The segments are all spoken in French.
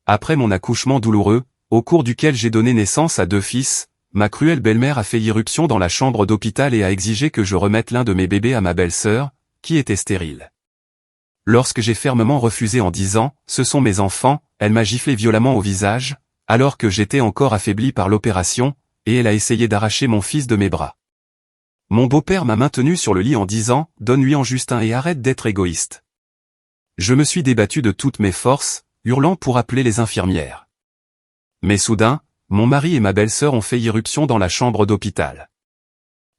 Après mon accouchement douloureux, au cours duquel j'ai donné naissance à 2 fils, ma cruelle belle-mère a fait irruption dans la chambre d'hôpital et a exigé que je remette l'un de mes bébés à ma belle-sœur, qui était stérile. Lorsque j'ai fermement refusé en disant « ce sont mes enfants », elle m'a giflé violemment au visage, alors que j'étais encore affaibli par l'opération, et elle a essayé d'arracher mon fils de mes bras. Mon beau-père m'a maintenu sur le lit en disant « donne-lui en Justin et arrête d'être égoïste ». Je me suis débattu de toutes mes forces, hurlant pour appeler les infirmières. Mais soudain, mon mari et ma belle-sœur ont fait irruption dans la chambre d'hôpital.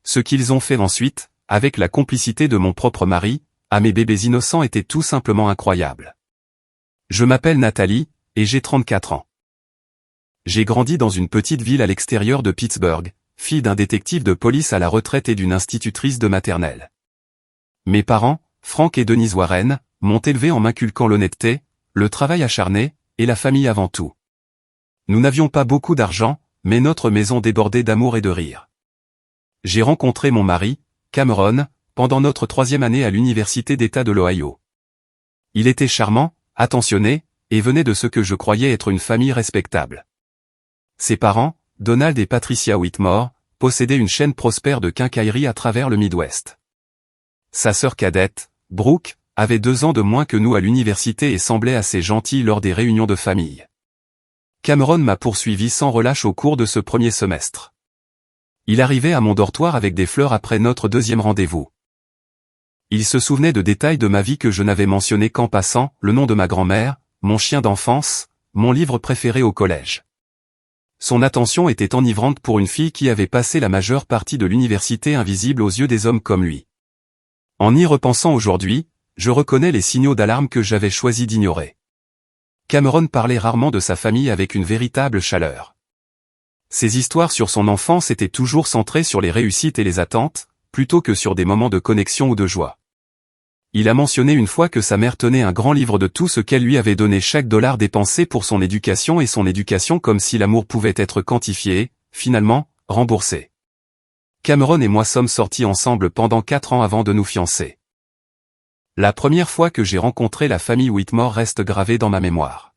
Ce qu'ils ont fait ensuite, avec la complicité de mon propre mari, à mes bébés innocents était tout simplement incroyable. Je m'appelle Nathalie, et j'ai 34 ans. J'ai grandi dans une petite ville à l'extérieur de Pittsburgh, fille d'un détective de police à la retraite et d'une institutrice de maternelle. Mes parents, Frank et Denise Warren, m'ont élevé en m'inculquant l'honnêteté, le travail acharné, et la famille avant tout. Nous n'avions pas beaucoup d'argent, mais notre maison débordait d'amour et de rire. J'ai rencontré mon mari, Cameron, pendant notre 3e année à l'Université d'État de l'Ohio. Il était charmant, attentionné, et venait de ce que je croyais être une famille respectable. Ses parents, Donald et Patricia Whitmore, possédaient une chaîne prospère de quincailleries à travers le Midwest. Sa sœur cadette, Brooke, avait 2 ans de moins que nous à l'université et semblait assez gentille lors des réunions de famille. Cameron m'a poursuivi sans relâche au cours de ce premier semestre. Il arrivait à mon dortoir avec des fleurs après notre 2e rendez-vous. Il se souvenait de détails de ma vie que je n'avais mentionnés qu'en passant, le nom de ma grand-mère, mon chien d'enfance, mon livre préféré au collège. Son attention était enivrante pour une fille qui avait passé la majeure partie de l'université invisible aux yeux des hommes comme lui. En y repensant aujourd'hui, je reconnais les signaux d'alarme que j'avais choisi d'ignorer. Cameron parlait rarement de sa famille avec une véritable chaleur. Ses histoires sur son enfance étaient toujours centrées sur les réussites et les attentes, plutôt que sur des moments de connexion ou de joie. Il a mentionné une fois que sa mère tenait un grand livre de tout ce qu'elle lui avait donné chaque dollar dépensé pour son éducation et son éducation comme si l'amour pouvait être quantifié, finalement, remboursé. Cameron et moi sommes sortis ensemble pendant 4 ans avant de nous fiancer. La première fois que j'ai rencontré la famille Whitmore reste gravée dans ma mémoire.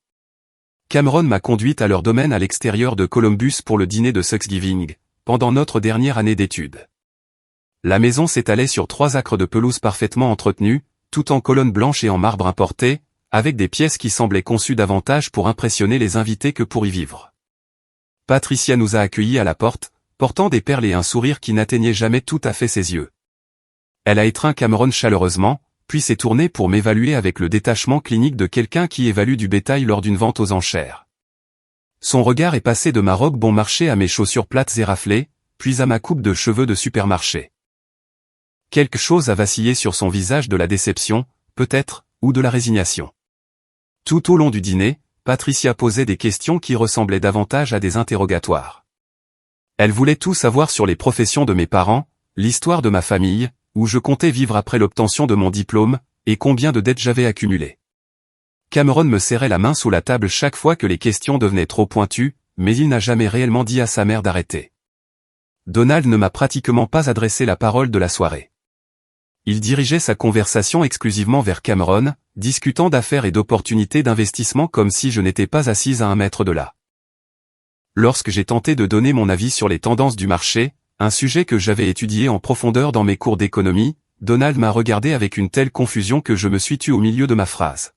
Cameron m'a conduite à leur domaine à l'extérieur de Columbus pour le dîner de Thanksgiving, pendant notre dernière année d'études. La maison s'étalait sur 3 acres de pelouse parfaitement entretenus, tout en colonnes blanches et en marbre importé, avec des pièces qui semblaient conçues davantage pour impressionner les invités que pour y vivre. Patricia nous a accueillis à la porte, portant des perles et un sourire qui n'atteignait jamais tout à fait ses yeux. Elle a étreint Cameron chaleureusement, puis s'est tournée pour m'évaluer avec le détachement clinique de quelqu'un qui évalue du bétail lors d'une vente aux enchères. Son regard est passé de ma robe bon marché à mes chaussures plates et raflées, puis à ma coupe de cheveux de supermarché. Quelque chose a vacillé sur son visage, de la déception, peut-être, ou de la résignation. Tout au long du dîner, Patricia posait des questions qui ressemblaient davantage à des interrogatoires. Elle voulait tout savoir sur les professions de mes parents, l'histoire de ma famille, où je comptais vivre après l'obtention de mon diplôme, et combien de dettes j'avais accumulées. Cameron me serrait la main sous la table chaque fois que les questions devenaient trop pointues, mais il n'a jamais réellement dit à sa mère d'arrêter. Donald ne m'a pratiquement pas adressé la parole de la soirée. Il dirigeait sa conversation exclusivement vers Cameron, discutant d'affaires et d'opportunités d'investissement comme si je n'étais pas assise à 1 mètre de là. Lorsque j'ai tenté de donner mon avis sur les tendances du marché, un sujet que j'avais étudié en profondeur dans mes cours d'économie, Donald m'a regardé avec une telle confusion que je me suis tu au milieu de ma phrase.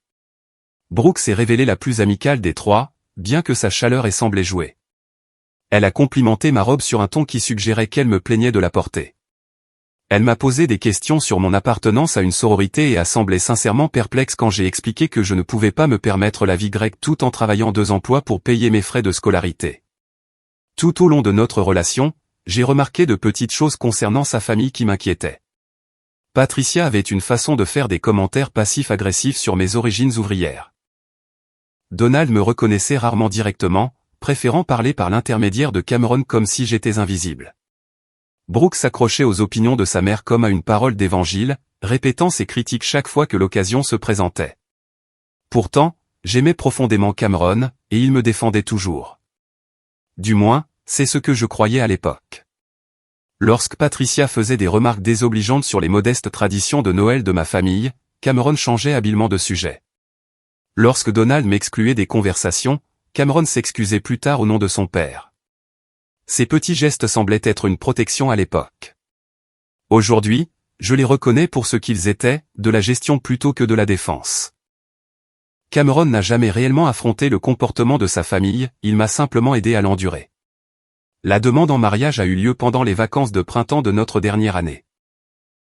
Brooke s'est révélée la plus amicale des 3, bien que sa chaleur ait semblé jouer. Elle a complimenté ma robe sur un ton qui suggérait qu'elle me plaignait de la porter. Elle m'a posé des questions sur mon appartenance à une sororité et a semblé sincèrement perplexe quand j'ai expliqué que je ne pouvais pas me permettre la vie grecque tout en travaillant 2 emplois pour payer mes frais de scolarité. Tout au long de notre relation, j'ai remarqué de petites choses concernant sa famille qui m'inquiétaient. Patricia avait une façon de faire des commentaires passifs-agressifs sur mes origines ouvrières. Donald me reconnaissait rarement directement, préférant parler par l'intermédiaire de Cameron comme si j'étais invisible. Brooke s'accrochait aux opinions de sa mère comme à une parole d'évangile, répétant ses critiques chaque fois que l'occasion se présentait. Pourtant, j'aimais profondément Cameron, et il me défendait toujours. Du moins, c'est ce que je croyais à l'époque. Lorsque Patricia faisait des remarques désobligeantes sur les modestes traditions de Noël de ma famille, Cameron changeait habilement de sujet. Lorsque Donald m'excluait des conversations, Cameron s'excusait plus tard au nom de son père. Ces petits gestes semblaient être une protection à l'époque. Aujourd'hui, je les reconnais pour ce qu'ils étaient, de la gestion plutôt que de la défense. Cameron n'a jamais réellement affronté le comportement de sa famille, il m'a simplement aidé à l'endurer. La demande en mariage a eu lieu pendant les vacances de printemps de notre dernière année.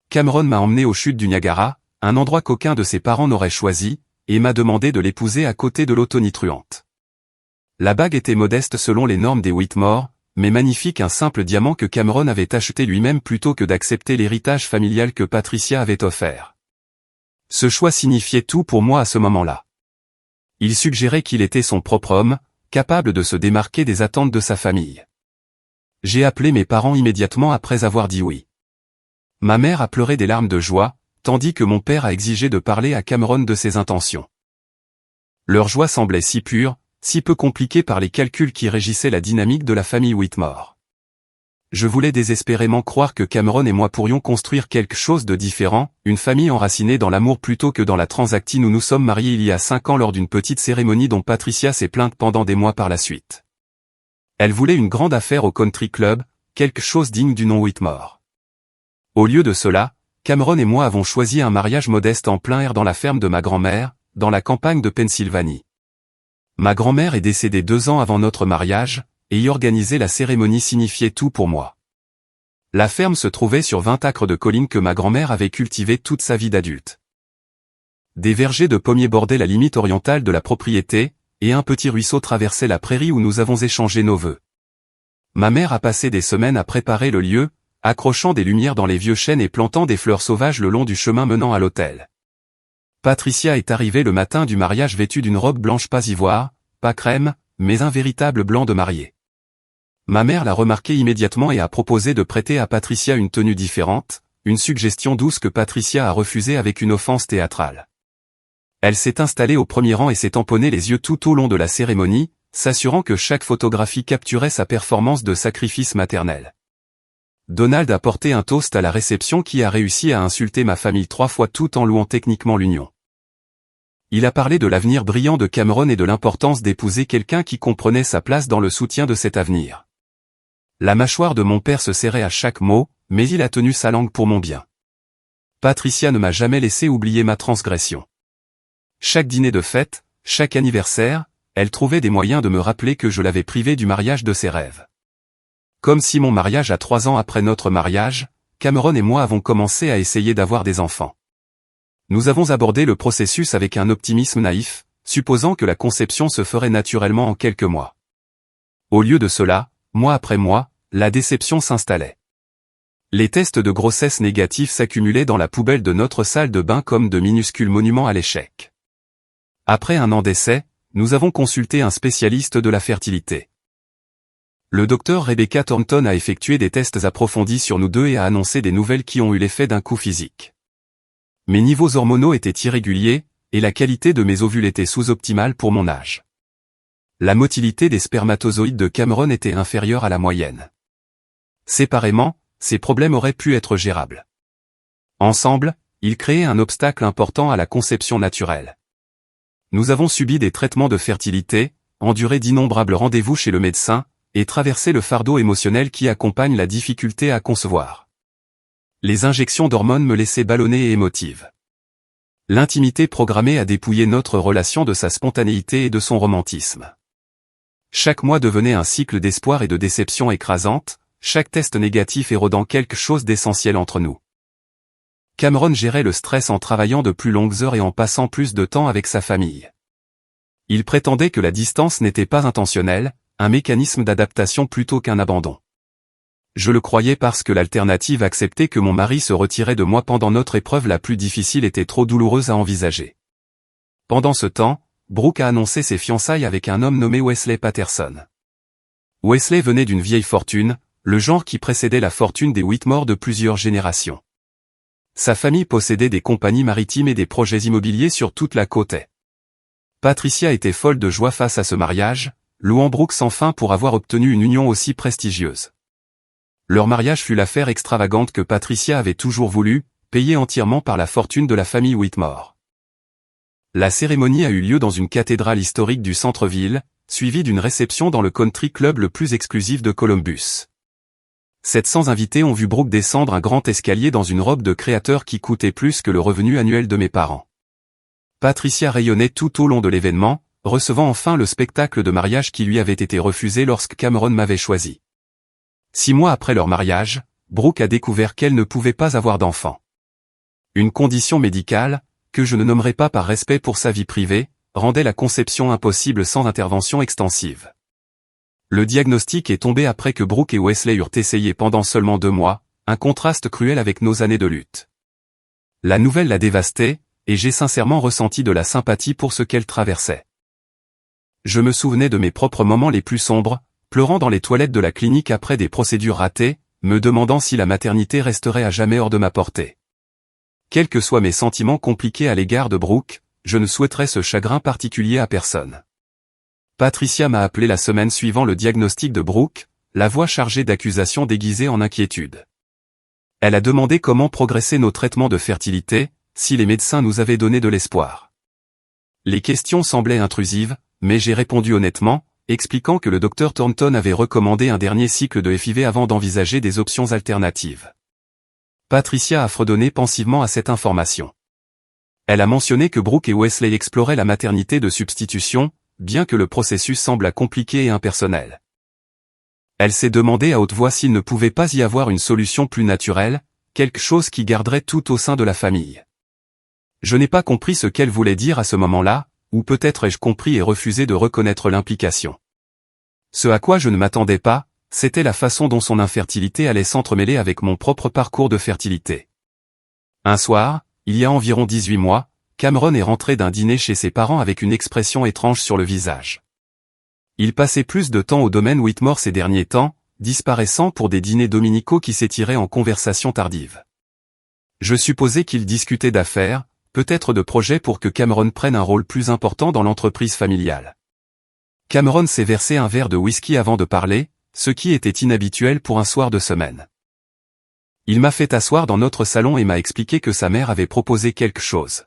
Cameron m'a emmené aux chutes du Niagara, un endroit qu'aucun de ses parents n'aurait choisi, et m'a demandé de l'épouser à côté de l'eau tonitruante. La bague était modeste selon les normes des Whitmore, mais magnifique, un simple diamant que Cameron avait acheté lui-même plutôt que d'accepter l'héritage familial que Patricia avait offert. Ce choix signifiait tout pour moi à ce moment-là. Il suggérait qu'il était son propre homme, capable de se démarquer des attentes de sa famille. J'ai appelé mes parents immédiatement après avoir dit oui. Ma mère a pleuré des larmes de joie, tandis que mon père a exigé de parler à Cameron de ses intentions. Leur joie semblait si pure, si peu compliquée par les calculs qui régissaient la dynamique de la famille Whitmore. Je voulais désespérément croire que Cameron et moi pourrions construire quelque chose de différent, une famille enracinée dans l'amour plutôt que dans la transactine où nous sommes mariés il y a 5 ans lors d'une petite cérémonie dont Patricia s'est plainte pendant des mois par la suite. Elle voulait une grande affaire au country club, quelque chose digne du nom Whitmore. Au lieu de cela, Cameron et moi avons choisi un mariage modeste en plein air dans la ferme de ma grand-mère, dans la campagne de Pennsylvanie. Ma grand-mère est décédée 2 ans avant notre mariage, et y organiser la cérémonie signifiait tout pour moi. La ferme se trouvait sur 20 acres de collines que ma grand-mère avait cultivées toute sa vie d'adulte. Des vergers de pommiers bordaient la limite orientale de la propriété, et un petit ruisseau traversait la prairie où nous avons échangé nos vœux. Ma mère a passé des semaines à préparer le lieu, accrochant des lumières dans les vieux chênes et plantant des fleurs sauvages le long du chemin menant à l'hôtel. Patricia est arrivée le matin du mariage vêtue d'une robe blanche pas ivoire, pas crème, mais un véritable blanc de mariée. Ma mère l'a remarqué immédiatement et a proposé de prêter à Patricia une tenue différente, une suggestion douce que Patricia a refusée avec une offense théâtrale. Elle s'est installée au premier rang et s'est tamponnée les yeux tout au long de la cérémonie, s'assurant que chaque photographie capturait sa performance de sacrifice maternel. Donald a porté un toast à la réception qui a réussi à insulter ma famille 3 fois tout en louant techniquement l'union. Il a parlé de l'avenir brillant de Cameron et de l'importance d'épouser quelqu'un qui comprenait sa place dans le soutien de cet avenir. La mâchoire de mon père se serrait à chaque mot, mais il a tenu sa langue pour mon bien. Patricia ne m'a jamais laissé oublier ma transgression. Chaque dîner de fête, chaque anniversaire, elle trouvait des moyens de me rappeler que je l'avais privée du mariage de ses rêves. Comme si mon mariage à 3 ans après notre mariage, Cameron et moi avons commencé à essayer d'avoir des enfants. Nous avons abordé le processus avec un optimisme naïf, supposant que la conception se ferait naturellement en quelques mois. Au lieu de cela, mois après mois, la déception s'installait. Les tests de grossesse négatifs s'accumulaient dans la poubelle de notre salle de bain comme de minuscules monuments à l'échec. Après 1 an d'essai, nous avons consulté un spécialiste de la fertilité. Le docteur Rebecca Thornton a effectué des tests approfondis sur nous deux et a annoncé des nouvelles qui ont eu l'effet d'un coup physique. Mes niveaux hormonaux étaient irréguliers, et la qualité de mes ovules était sous-optimale pour mon âge. La motilité des spermatozoïdes de Cameron était inférieure à la moyenne. Séparément, ces problèmes auraient pu être gérables. Ensemble, ils créaient un obstacle important à la conception naturelle. Nous avons subi des traitements de fertilité, enduré d'innombrables rendez-vous chez le médecin, et traversé le fardeau émotionnel qui accompagne la difficulté à concevoir. Les injections d'hormones me laissaient ballonnée et émotive. L'intimité programmée a dépouillé notre relation de sa spontanéité et de son romantisme. Chaque mois devenait un cycle d'espoir et de déception écrasante, chaque test négatif érodant quelque chose d'essentiel entre nous. Cameron gérait le stress en travaillant de plus longues heures et en passant plus de temps avec sa famille. Il prétendait que la distance n'était pas intentionnelle, un mécanisme d'adaptation plutôt qu'un abandon. Je le croyais parce que l'alternative accepter que mon mari se retirait de moi pendant notre épreuve la plus difficile était trop douloureuse à envisager. Pendant ce temps, Brooke a annoncé ses fiançailles avec un homme nommé Wesley Patterson. Wesley venait d'une vieille fortune, le genre qui précédait la fortune des Whitmore de plusieurs générations. Sa famille possédait des compagnies maritimes et des projets immobiliers sur toute la côte est. Patricia était folle de joie face à ce mariage, louant Brooke sans fin pour avoir obtenu une union aussi prestigieuse. Leur mariage fut l'affaire extravagante que Patricia avait toujours voulu, payée entièrement par la fortune de la famille Whitmore. La cérémonie a eu lieu dans une cathédrale historique du centre-ville, suivie d'une réception dans le country club le plus exclusif de Columbus. 700 invités ont vu Brooke descendre un grand escalier dans une robe de créateur qui coûtait plus que le revenu annuel de mes parents. Patricia rayonnait tout au long de l'événement, recevant enfin le spectacle de mariage qui lui avait été refusé lorsque Cameron m'avait choisi. 6 mois après leur mariage, Brooke a découvert qu'elle ne pouvait pas avoir d'enfant. Une condition médicale, que je ne nommerai pas par respect pour sa vie privée, rendait la conception impossible sans intervention extensive. Le diagnostic est tombé après que Brooke et Wesley eurent essayé pendant seulement 2 mois, un contraste cruel avec nos années de lutte. La nouvelle l'a dévastée, et j'ai sincèrement ressenti de la sympathie pour ce qu'elle traversait. Je me souvenais de mes propres moments les plus sombres, pleurant dans les toilettes de la clinique après des procédures ratées, me demandant si la maternité resterait à jamais hors de ma portée. Quels que soient mes sentiments compliqués à l'égard de Brooke, je ne souhaiterais ce chagrin particulier à personne. Patricia m'a appelé la semaine suivant le diagnostic de Brooke, la voix chargée d'accusations déguisée en inquiétude. Elle a demandé comment progressaient nos traitements de fertilité, si les médecins nous avaient donné de l'espoir. Les questions semblaient intrusives, mais j'ai répondu honnêtement, expliquant que le Dr Thornton avait recommandé un dernier cycle de FIV avant d'envisager des options alternatives. Patricia a fredonné pensivement à cette information. Elle a mentionné que Brooke et Wesley exploraient la maternité de substitution, bien que le processus semble compliqué et impersonnel. Elle s'est demandé à haute voix s'il ne pouvait pas y avoir une solution plus naturelle, quelque chose qui garderait tout au sein de la famille. Je n'ai pas compris ce qu'elle voulait dire à ce moment-là, ou peut-être ai-je compris et refusé de reconnaître l'implication. Ce à quoi je ne m'attendais pas, c'était la façon dont son infertilité allait s'entremêler avec mon propre parcours de fertilité. Un soir, il y a environ 18 mois, Cameron est rentré d'un dîner chez ses parents avec une expression étrange sur le visage. Il passait plus de temps au domaine Whitmore ces derniers temps, disparaissant pour des dîners dominicaux qui s'étiraient en conversation tardive. Je supposais qu'il discutait d'affaires, peut-être de projets pour que Cameron prenne un rôle plus important dans l'entreprise familiale. Cameron s'est versé un verre de whisky avant de parler, ce qui était inhabituel pour un soir de semaine. Il m'a fait asseoir dans notre salon et m'a expliqué que sa mère avait proposé quelque chose.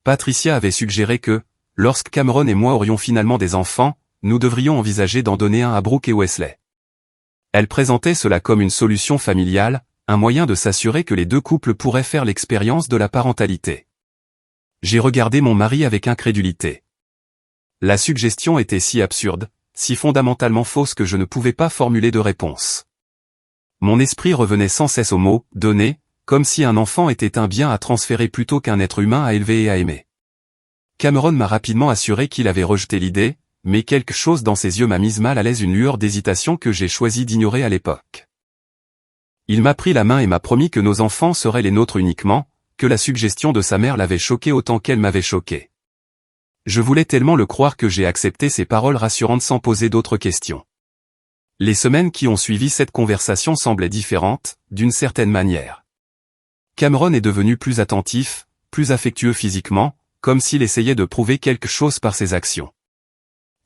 Patricia avait suggéré que, lorsque Cameron et moi aurions finalement des enfants, nous devrions envisager d'en donner un à Brooke et Wesley. Elle présentait cela comme une solution familiale, un moyen de s'assurer que les 2 couples pourraient faire l'expérience de la parentalité. J'ai regardé mon mari avec incrédulité. La suggestion était si absurde, si fondamentalement fausse que je ne pouvais pas formuler de réponse. Mon esprit revenait sans cesse au mot « donner », comme si un enfant était un bien à transférer plutôt qu'un être humain à élever et à aimer. Cameron m'a rapidement assuré qu'il avait rejeté l'idée, mais quelque chose dans ses yeux m'a mise mal à l'aise, une lueur d'hésitation que j'ai choisi d'ignorer à l'époque. Il m'a pris la main et m'a promis que nos enfants seraient les nôtres uniquement, que la suggestion de sa mère l'avait choqué autant qu'elle m'avait choqué. Je voulais tellement le croire que j'ai accepté ses paroles rassurantes sans poser d'autres questions. Les semaines qui ont suivi cette conversation semblaient différentes, d'une certaine manière. Cameron est devenu plus attentif, plus affectueux physiquement, comme s'il essayait de prouver quelque chose par ses actions.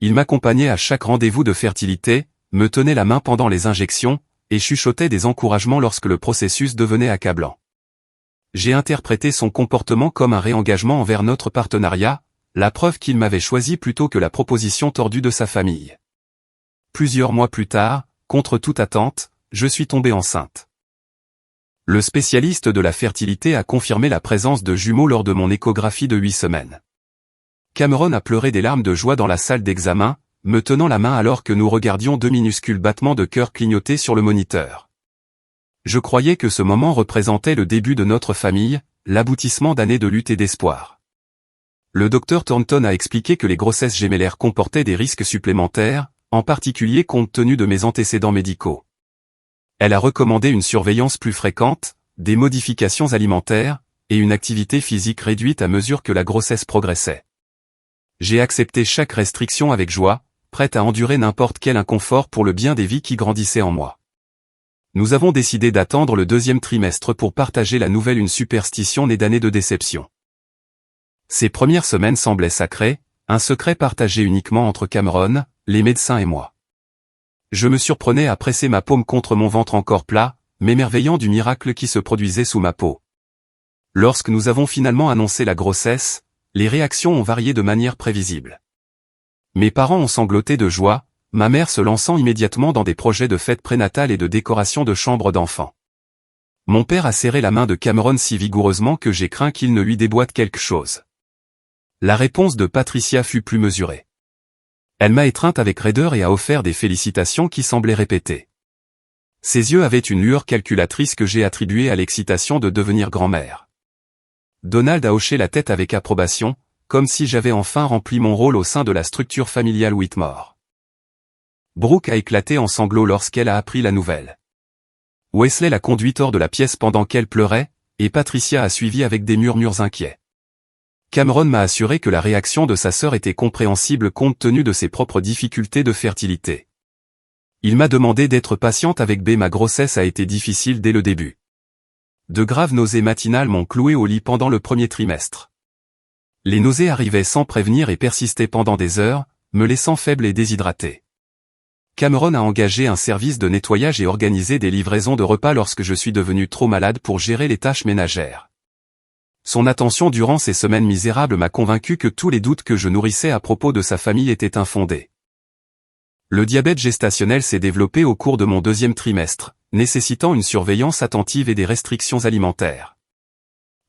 Il m'accompagnait à chaque rendez-vous de fertilité, me tenait la main pendant les injections, et chuchotait des encouragements lorsque le processus devenait accablant. J'ai interprété son comportement comme un réengagement envers notre partenariat, la preuve qu'il m'avait choisi plutôt que la proposition tordue de sa famille. Plusieurs mois plus tard, contre toute attente, je suis tombé enceinte. Le spécialiste de la fertilité a confirmé la présence de jumeaux lors de mon échographie de 8 semaines. Cameron a pleuré des larmes de joie dans la salle d'examen, me tenant la main alors que nous regardions 2 minuscules battements de cœur clignoter sur le moniteur. Je croyais que ce moment représentait le début de notre famille, l'aboutissement d'années de lutte et d'espoir. Le Dr Thornton a expliqué que les grossesses gémellaires comportaient des risques supplémentaires, en particulier compte tenu de mes antécédents médicaux. Elle a recommandé une surveillance plus fréquente, des modifications alimentaires, et une activité physique réduite à mesure que la grossesse progressait. J'ai accepté chaque restriction avec joie, prête à endurer n'importe quel inconfort pour le bien des vies qui grandissaient en moi. Nous avons décidé d'attendre le 2e trimestre pour partager la nouvelle, une superstition née d'années de déception. Ces premières semaines semblaient sacrées, un secret partagé uniquement entre Cameron, les médecins et moi. Je me surprenais à presser ma paume contre mon ventre encore plat, m'émerveillant du miracle qui se produisait sous ma peau. Lorsque nous avons finalement annoncé la grossesse, Les réactions ont varié de manière prévisible. Mes parents ont sangloté de joie, ma mère se lançant immédiatement dans des projets de fêtes prénatales et de décoration de chambres d'enfants. Mon père a serré la main de Cameron si vigoureusement que j'ai craint qu'il ne lui déboîte quelque chose. La réponse de Patricia fut plus mesurée. Elle m'a étreinte avec raideur et a offert des félicitations qui semblaient répétées. Ses yeux avaient une lueur calculatrice que j'ai attribuée à l'excitation de devenir grand-mère. Donald a hoché la tête avec approbation, comme si j'avais enfin rempli mon rôle au sein de la structure familiale Whitmore. Brooke a éclaté en sanglots lorsqu'elle a appris la nouvelle. Wesley l'a conduite hors de la pièce pendant qu'elle pleurait, et Patricia a suivi avec des murmures inquiets. Cameron m'a assuré que la réaction de sa sœur était compréhensible compte tenu de ses propres difficultés de fertilité. Il m'a demandé d'être patiente avec B. Ma grossesse a été difficile dès le début. De graves nausées matinales m'ont cloué au lit pendant le premier trimestre. Les nausées arrivaient sans prévenir et persistaient pendant des heures, me laissant faible et déshydraté. Cameron a engagé un service de nettoyage et organisé des livraisons de repas lorsque je suis devenu trop malade pour gérer les tâches ménagères. Son attention durant ces semaines misérables m'a convaincu que tous les doutes que je nourrissais à propos de sa famille étaient infondés. Le diabète gestationnel s'est développé au cours de mon deuxième trimestre, nécessitant une surveillance attentive et des restrictions alimentaires.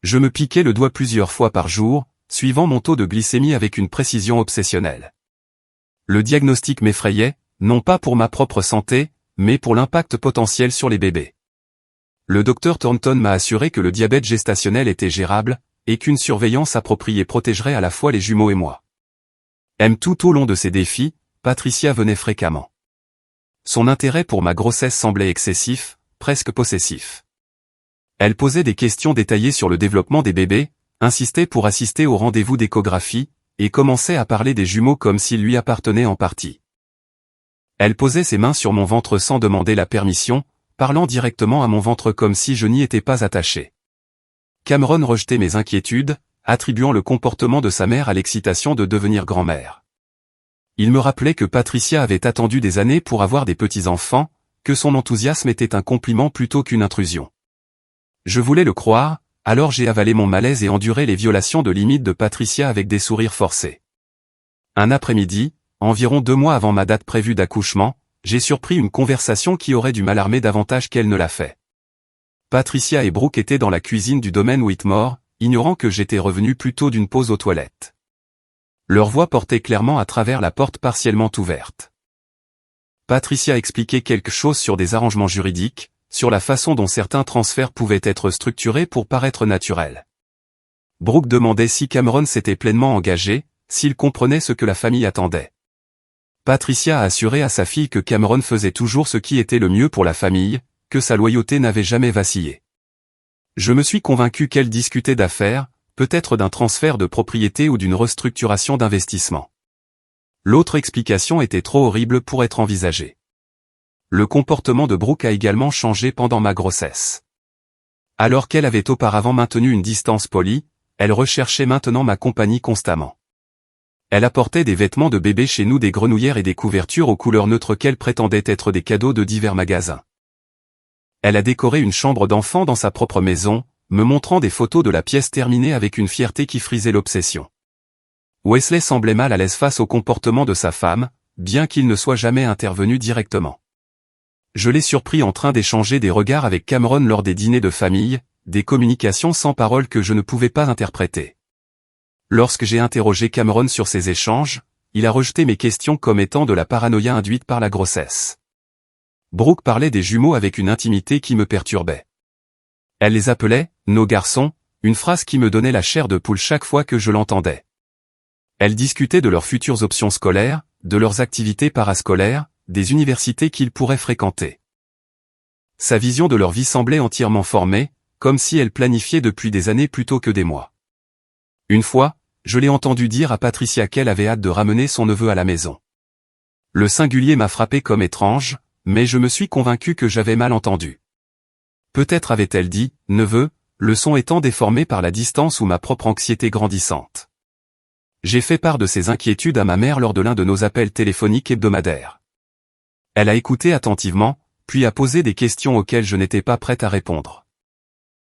Je me piquais le doigt plusieurs fois par jour, suivant mon taux de glycémie avec une précision obsessionnelle. Le diagnostic m'effrayait, non pas pour ma propre santé, mais pour l'impact potentiel sur les bébés. Le docteur Thornton m'a assuré que le diabète gestationnel était gérable, et qu'une surveillance appropriée protégerait à la fois les jumeaux et moi. Tout au long de ces défis, Patricia venait fréquemment. Son intérêt pour ma grossesse semblait excessif, presque possessif. Elle posait des questions détaillées sur le développement des bébés, insistait pour assister au rendez-vous d'échographie, et commençait à parler des jumeaux comme s'ils lui appartenaient en partie. Elle posait ses mains sur mon ventre sans demander la permission, parlant directement à mon ventre comme si je n'y étais pas attaché. Cameron rejetait mes inquiétudes, attribuant le comportement de sa mère à l'excitation de devenir grand-mère. Il me rappelait que Patricia avait attendu des années pour avoir des petits-enfants, que son enthousiasme était un compliment plutôt qu'une intrusion. Je voulais le croire, alors j'ai avalé mon malaise et enduré les violations de limites de Patricia avec des sourires forcés. Un après-midi, environ 2 mois avant ma date prévue d'accouchement, j'ai surpris une conversation qui aurait dû m'alarmer davantage qu'elle ne l'a fait. Patricia et Brooke étaient dans la cuisine du domaine Whitmore, ignorant que j'étais revenu plus tôt d'une pause aux toilettes. Leur voix portait clairement à travers la porte partiellement ouverte. Patricia expliquait quelque chose sur des arrangements juridiques, sur la façon dont certains transferts pouvaient être structurés pour paraître naturels. Brooke demandait si Cameron s'était pleinement engagé, s'il comprenait ce que la famille attendait. Patricia a assuré à sa fille que Cameron faisait toujours ce qui était le mieux pour la famille, que sa loyauté n'avait jamais vacillé. Je me suis convaincu qu'elle discutait d'affaires, peut-être d'un transfert de propriété ou d'une restructuration d'investissement. L'autre explication était trop horrible pour être envisagée. Le comportement de Brooke a également changé pendant ma grossesse. Alors qu'elle avait auparavant maintenu une distance polie, elle recherchait maintenant ma compagnie constamment. Elle apportait des vêtements de bébé chez nous, des grenouillères et des couvertures aux couleurs neutres qu'elle prétendait être des cadeaux de divers magasins. Elle a décoré une chambre d'enfant dans sa propre maison, me montrant des photos de la pièce terminée avec une fierté qui frisait l'obsession. Wesley semblait mal à l'aise face au comportement de sa femme, bien qu'il ne soit jamais intervenu directement. Je l'ai surpris en train d'échanger des regards avec Cameron lors des dîners de famille, des communications sans parole que je ne pouvais pas interpréter. Lorsque j'ai interrogé Cameron sur ces échanges, il a rejeté mes questions comme étant de la paranoïa induite par la grossesse. Brooke parlait des jumeaux avec une intimité qui me perturbait. Elle les appelait « nos garçons », une phrase qui me donnait la chair de poule chaque fois que je l'entendais. Elle discutait de leurs futures options scolaires, de leurs activités parascolaires, des universités qu'ils pourraient fréquenter. Sa vision de leur vie semblait entièrement formée, comme si elle planifiait depuis des années plutôt que des mois. Une fois, je l'ai entendu dire à Patricia qu'elle avait hâte de ramener son neveu à la maison. Le singulier m'a frappé comme étrange, mais je me suis convaincu que j'avais mal entendu. Peut-être avait-elle dit « neveu », le son étant déformé par la distance ou ma propre anxiété grandissante. J'ai fait part de ces inquiétudes à ma mère lors de l'un de nos appels téléphoniques hebdomadaires. Elle a écouté attentivement, puis a posé des questions auxquelles je n'étais pas prête à répondre.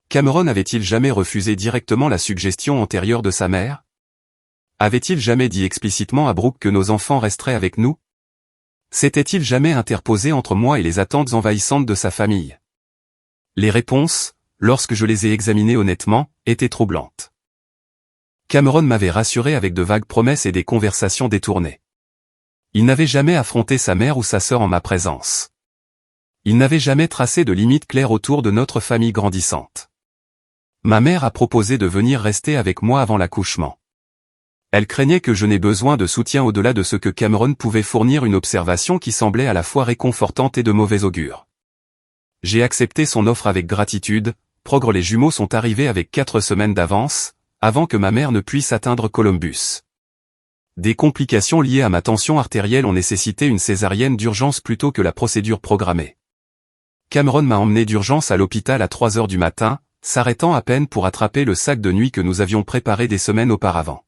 Cameron avait-il jamais refusé directement la suggestion antérieure de sa mère ? Avait-il jamais dit explicitement à Brooke que nos enfants resteraient avec nous? S'était-il jamais interposé entre moi et les attentes envahissantes de sa famille? Les réponses, lorsque je les ai examinées honnêtement, étaient troublantes. Cameron m'avait rassuré avec de vagues promesses et des conversations détournées. Il n'avait jamais affronté sa mère ou sa sœur en ma présence. Il n'avait jamais tracé de limites claires autour de notre famille grandissante. Ma mère a proposé de venir rester avec moi avant l'accouchement. Elle craignait que je n'ai besoin de soutien au-delà de ce que Cameron pouvait fournir, une observation qui semblait à la fois réconfortante et de mauvais augure. J'ai accepté son offre avec gratitude. Progrès, les jumeaux sont arrivés avec 4 semaines d'avance, avant que ma mère ne puisse atteindre Columbus. Des complications liées à ma tension artérielle ont nécessité une césarienne d'urgence plutôt que la procédure programmée. Cameron m'a emmené d'urgence à l'hôpital à 3 heures du matin, s'arrêtant à peine pour attraper le sac de nuit que nous avions préparé des semaines auparavant.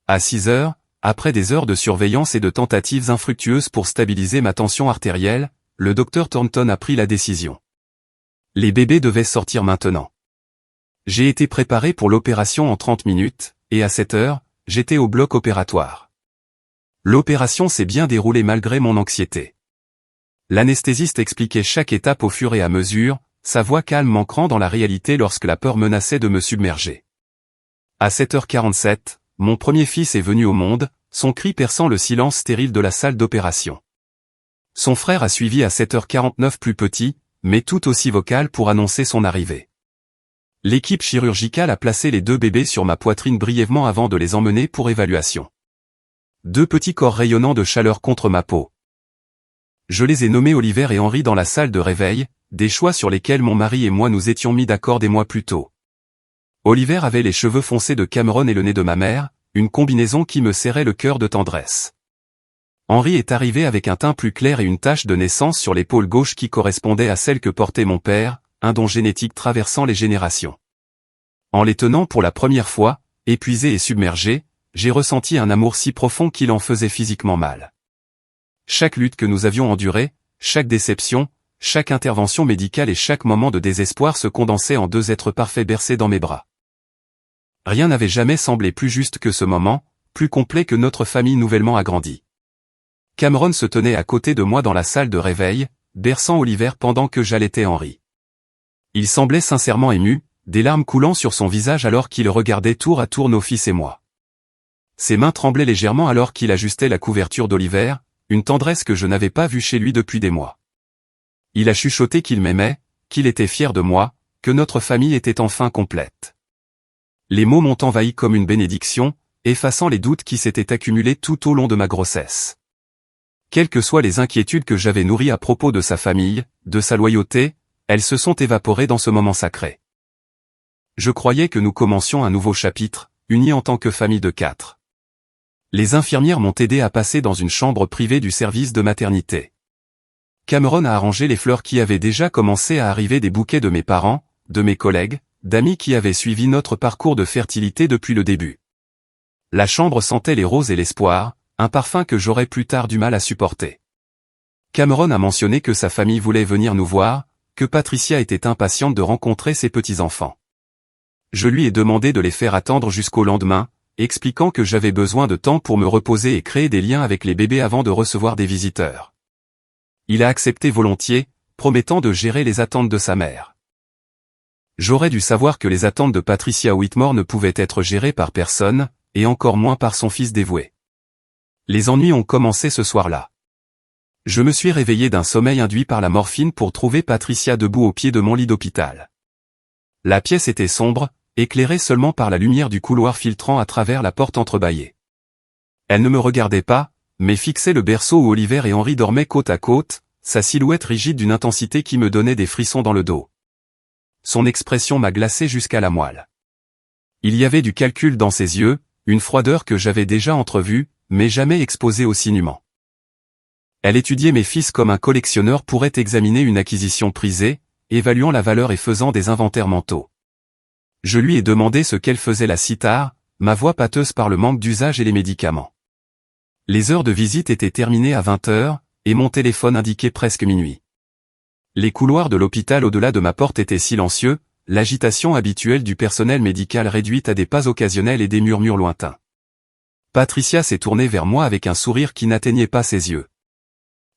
À 6 heures, après des heures de surveillance et de tentatives infructueuses pour stabiliser ma tension artérielle, le docteur Thornton a pris la décision. Les bébés devaient sortir maintenant. J'ai été préparé pour l'opération en 30 minutes, et à 7 heures, j'étais au bloc opératoire. L'opération s'est bien déroulée malgré mon anxiété. L'anesthésiste expliquait chaque étape au fur et à mesure, sa voix calme manquant dans la réalité lorsque la peur menaçait de me submerger. À 7h47, mon premier fils est venu au monde, son cri perçant le silence stérile de la salle d'opération. Son frère a suivi à 7h49, plus petit, mais tout aussi vocal pour annoncer son arrivée. L'équipe chirurgicale a placé les 2 bébés sur ma poitrine brièvement avant de les emmener pour évaluation. 2 petits corps rayonnants de chaleur contre ma peau. Je les ai nommés Oliver et Henry dans la salle de réveil, des choix sur lesquels mon mari et moi nous étions mis d'accord des mois plus tôt. Oliver avait les cheveux foncés de Cameron et le nez de ma mère, une combinaison qui me serrait le cœur de tendresse. Henry est arrivé avec un teint plus clair et une tache de naissance sur l'épaule gauche qui correspondait à celle que portait mon père, un don génétique traversant les générations. En les tenant pour la première fois, épuisé et submergé, j'ai ressenti un amour si profond qu'il en faisait physiquement mal. Chaque lutte que nous avions endurée, chaque déception, chaque intervention médicale et chaque moment de désespoir se condensaient en 2 êtres parfaits bercés dans mes bras. Rien n'avait jamais semblé plus juste que ce moment, plus complet que notre famille nouvellement agrandie. Cameron se tenait à côté de moi dans la salle de réveil, berçant Oliver pendant que j'allaitais Henry. Il semblait sincèrement ému, des larmes coulant sur son visage alors qu'il regardait tour à tour nos fils et moi. Ses mains tremblaient légèrement alors qu'il ajustait la couverture d'Oliver, une tendresse que je n'avais pas vue chez lui depuis des mois. Il a chuchoté qu'il m'aimait, qu'il était fier de moi, que notre famille était enfin complète. Les mots m'ont envahi comme une bénédiction, effaçant les doutes qui s'étaient accumulés tout au long de ma grossesse. Quelles que soient les inquiétudes que j'avais nourries à propos de sa famille, de sa loyauté, elles se sont évaporées dans ce moment sacré. Je croyais que nous commencions un nouveau chapitre, unis en tant que famille de 4. Les infirmières m'ont aidé à passer dans une chambre privée du service de maternité. Cameron a arrangé les fleurs qui avaient déjà commencé à arriver, des bouquets de mes parents, de mes collègues, d'amis qui avaient suivi notre parcours de fertilité depuis le début. La chambre sentait les roses et l'espoir, un parfum que j'aurais plus tard du mal à supporter. Cameron a mentionné que sa famille voulait venir nous voir, que Patricia était impatiente de rencontrer ses petits-enfants. Je lui ai demandé de les faire attendre jusqu'au lendemain, expliquant que j'avais besoin de temps pour me reposer et créer des liens avec les bébés avant de recevoir des visiteurs. Il a accepté volontiers, promettant de gérer les attentes de sa mère. J'aurais dû savoir que les attentes de Patricia Whitmore ne pouvaient être gérées par personne, et encore moins par son fils dévoué. Les ennuis ont commencé ce soir-là. Je me suis réveillé d'un sommeil induit par la morphine pour trouver Patricia debout au pied de mon lit d'hôpital. La pièce était sombre, éclairée seulement par la lumière du couloir filtrant à travers la porte entrebâillée. Elle ne me regardait pas, mais fixait le berceau où Oliver et Henry dormaient côte à côte, sa silhouette rigide d'une intensité qui me donnait des frissons dans le dos. Son expression m'a glacé jusqu'à la moelle. Il y avait du calcul dans ses yeux, une froideur que j'avais déjà entrevue, mais jamais exposée aussi nûment. Elle étudiait mes fils comme un collectionneur pourrait examiner une acquisition prisée, évaluant la valeur et faisant des inventaires mentaux. Je lui ai demandé ce qu'elle faisait là si tard, ma voix pâteuse par le manque d'usage et les médicaments. Les heures de visite étaient terminées à 20 heures, et mon téléphone indiquait presque minuit. Les couloirs de l'hôpital au-delà de ma porte étaient silencieux, l'agitation habituelle du personnel médical réduite à des pas occasionnels et des murmures lointains. Patricia s'est tournée vers moi avec un sourire qui n'atteignait pas ses yeux.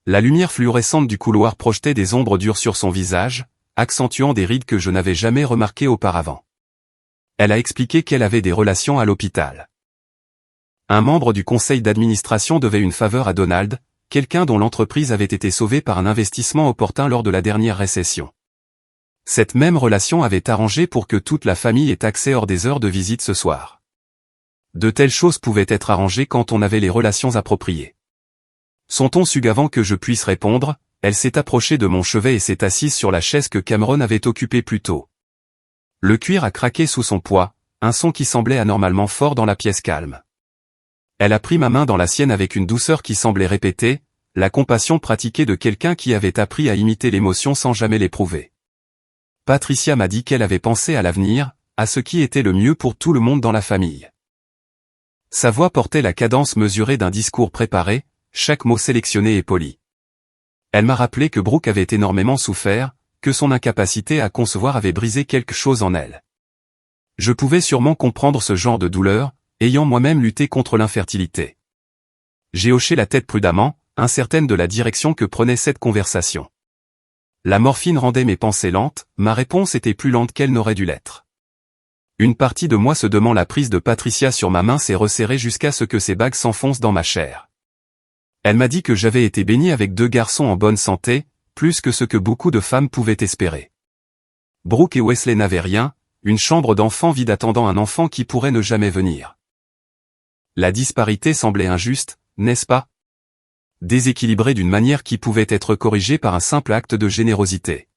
La lumière fluorescente du couloir projetait des ombres dures sur son visage, accentuant des rides que je n'avais jamais remarquées auparavant. Elle a expliqué qu'elle avait des relations à l'hôpital. Un membre du conseil d'administration devait une faveur à Donald, quelqu'un dont l'entreprise avait été sauvée par un investissement opportun lors de la dernière récession. Cette même relation avait arrangé pour que toute la famille ait accès hors des heures de visite ce soir. De telles choses pouvaient être arrangées quand on avait les relations appropriées. Son ton sut avant que je puisse répondre, elle s'est approchée de mon chevet et s'est assise sur la chaise que Cameron avait occupée plus tôt. Le cuir a craqué sous son poids, un son qui semblait anormalement fort dans la pièce calme. Elle a pris ma main dans la sienne avec une douceur qui semblait répéter, la compassion pratiquée de quelqu'un qui avait appris à imiter l'émotion sans jamais l'éprouver. Patricia m'a dit qu'elle avait pensé à l'avenir, à ce qui était le mieux pour tout le monde dans la famille. Sa voix portait la cadence mesurée d'un discours préparé, chaque mot sélectionné et poli. Elle m'a rappelé que Brooke avait énormément souffert, que son incapacité à concevoir avait brisé quelque chose en elle. Je pouvais sûrement comprendre ce genre de douleur, ayant moi-même lutté contre l'infertilité. J'ai hoché la tête prudemment, incertaine de la direction que prenait cette conversation. La morphine rendait mes pensées lentes, ma réponse était plus lente qu'elle n'aurait dû l'être. Une partie de moi se demandant la prise de Patricia sur ma main s'est resserrée jusqu'à ce que ses bagues s'enfoncent dans ma chair. Elle m'a dit que j'avais été béni avec 2 garçons en bonne santé, plus que ce que beaucoup de femmes pouvaient espérer. Brooke et Wesley n'avaient rien, une chambre d'enfant vide attendant un enfant qui pourrait ne jamais venir. La disparité semblait injuste, n'est-ce pas? Déséquilibrée d'une manière qui pouvait être corrigée par un simple acte de générosité.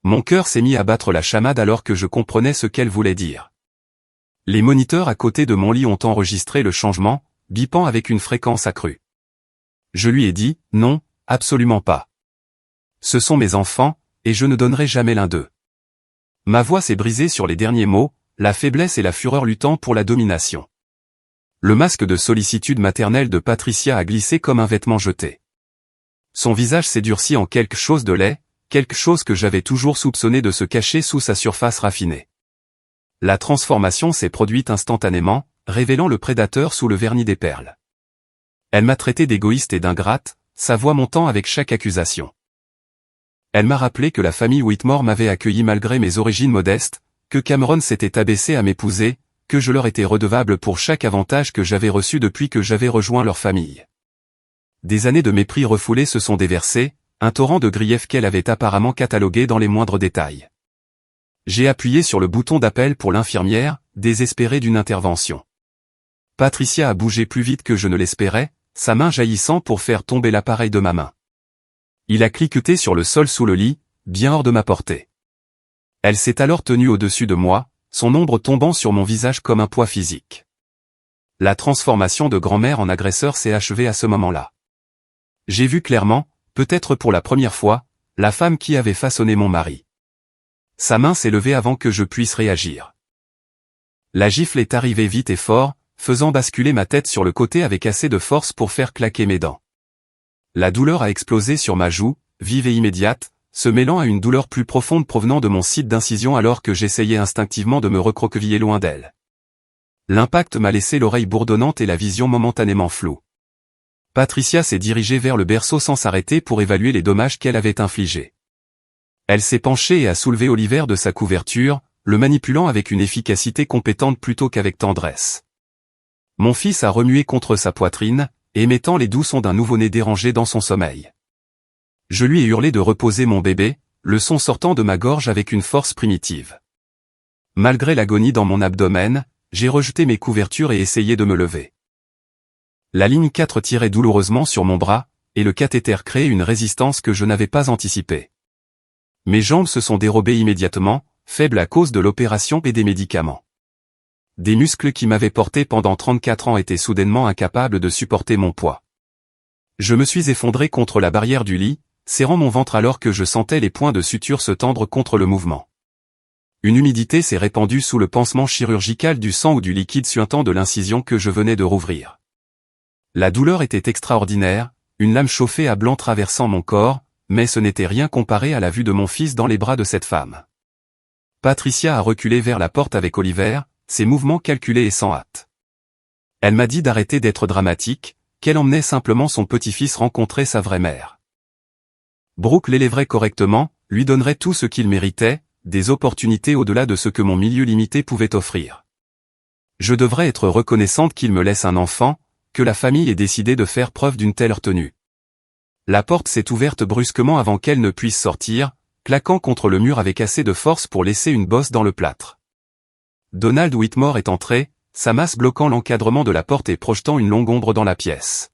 Mon cœur s'est mis à battre la chamade alors que je comprenais ce qu'elle voulait dire. Les moniteurs à côté de mon lit ont enregistré le changement, bipant avec une fréquence accrue. Je lui ai dit, non, absolument pas. Ce sont mes enfants, et je ne donnerai jamais l'un d'eux. Ma voix s'est brisée sur les derniers mots, la faiblesse et la fureur luttant pour la domination. Le masque de sollicitude maternelle de Patricia a glissé comme un vêtement jeté. Son visage s'est durci en quelque chose de laid, quelque chose que j'avais toujours soupçonné de se cacher sous sa surface raffinée. La transformation s'est produite instantanément, révélant le prédateur sous le vernis des perles. Elle m'a traité d'égoïste et d'ingrate, sa voix montant avec chaque accusation. Elle m'a rappelé que la famille Whitmore m'avait accueilli malgré mes origines modestes, que Cameron s'était abaissé à m'épouser, que je leur étais redevable pour chaque avantage que j'avais reçu depuis que j'avais rejoint leur famille. Des années de mépris refoulés se sont déversées, un torrent de griefs qu'elle avait apparemment catalogué dans les moindres détails. J'ai appuyé sur le bouton d'appel pour l'infirmière, désespérée d'une intervention. Patricia a bougé plus vite que je ne l'espérais, sa main jaillissant pour faire tomber l'appareil de ma main. Il a cliqueté sur le sol sous le lit, bien hors de ma portée. Elle s'est alors tenue au-dessus de moi, son ombre tombant sur mon visage comme un poids physique. La transformation de grand-mère en agresseur s'est achevée à ce moment-là. J'ai vu clairement, peut-être pour la première fois, la femme qui avait façonné mon mari. Sa main s'est levée avant que je puisse réagir. La gifle est arrivée vite et fort, faisant basculer ma tête sur le côté avec assez de force pour faire claquer mes dents. La douleur a explosé sur ma joue, vive et immédiate, se mêlant à une douleur plus profonde provenant de mon site d'incision alors que j'essayais instinctivement de me recroqueviller loin d'elle. L'impact m'a laissé l'oreille bourdonnante et la vision momentanément floue. Patricia s'est dirigée vers le berceau sans s'arrêter pour évaluer les dommages qu'elle avait infligés. Elle s'est penchée et a soulevé Oliver de sa couverture, le manipulant avec une efficacité compétente plutôt qu'avec tendresse. Mon fils a remué contre sa poitrine, émettant les doux sons d'un nouveau-né dérangé dans son sommeil. Je lui ai hurlé de reposer mon bébé, le son sortant de ma gorge avec une force primitive. Malgré l'agonie dans mon abdomen, j'ai rejeté mes couvertures et essayé de me lever. La ligne 4 tirait douloureusement sur mon bras, et le cathéter créait une résistance que je n'avais pas anticipée. Mes jambes se sont dérobées immédiatement, faibles à cause de l'opération et des médicaments. Des muscles qui m'avaient porté pendant 34 ans étaient soudainement incapables de supporter mon poids. Je me suis effondré contre la barrière du lit, serrant mon ventre alors que je sentais les points de suture se tendre contre le mouvement. Une humidité s'est répandue sous le pansement chirurgical du sang ou du liquide suintant de l'incision que je venais de rouvrir. La douleur était extraordinaire, une lame chauffée à blanc traversant mon corps, mais ce n'était rien comparé à la vue de mon fils dans les bras de cette femme. Patricia a reculé vers la porte avec Oliver, ses mouvements calculés et sans hâte. Elle m'a dit d'arrêter d'être dramatique, qu'elle emmenait simplement son petit-fils rencontrer sa vraie mère. Brooke l'élèverait correctement, lui donnerait tout ce qu'il méritait, des opportunités au-delà de ce que mon milieu limité pouvait offrir. Je devrais être reconnaissante qu'il me laisse un enfant, que la famille ait décidé de faire preuve d'une telle retenue. La porte s'est ouverte brusquement avant qu'elle ne puisse sortir, claquant contre le mur avec assez de force pour laisser une bosse dans le plâtre. Donald Whitmore est entré, sa masse bloquant l'encadrement de la porte et projetant une longue ombre dans la pièce.